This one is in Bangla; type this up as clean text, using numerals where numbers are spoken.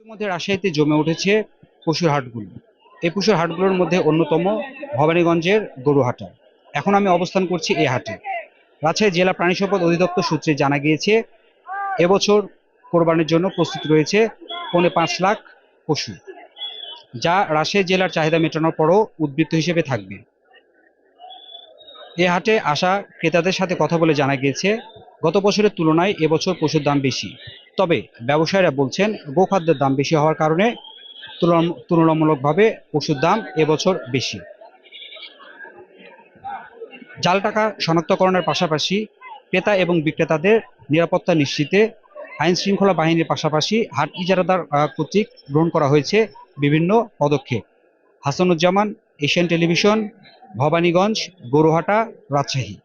এর মধ্যে রাজশাহীতে জমে উঠেছে পশুর হাটগুলো। এই পশুর হাটগুলোর মধ্যে অন্যতম ভবানীগঞ্জের গরুহাটা। এখন আমি অবস্থান করছি এই হাটে। রাজশাহী জেলা প্রাণী সম্পদ অধিদপ্তর সূত্রে জানা গিয়েছে এবছর কোরবানির জন্য প্রস্তুত রয়েছে ৫.৫ লাখ পশু, যা রাজশাহী জেলার চাহিদা মেটানোর পরও উদ্বৃত্ত হিসেবে থাকবে। এ হাটে আসা ক্রেতাদের সাথে কথা বলে জানা গিয়েছে গত বছরের তুলনায় এবছর পশুর দাম বেশি। তবে ব্যবসায়ীরা বলছেন গোখাদ্যের দাম বেশি হওয়ার কারণে তুলনামূলকভাবে পশুর দাম এবছর বেশি। জাল টাকা শনাক্তকরণের পাশাপাশি ক্রেতা এবং বিক্রেতাদের নিরাপত্তা নিশ্চিতে আইন শৃঙ্খলা বাহিনীর পাশাপাশি হাট ইজারাদার কর্তৃক গ্রহণ করা হয়েছে বিভিন্ন পদক্ষেপ। Hasanuzzaman, Asian television, Bhabaniganj, Goruhata, Rajshahi.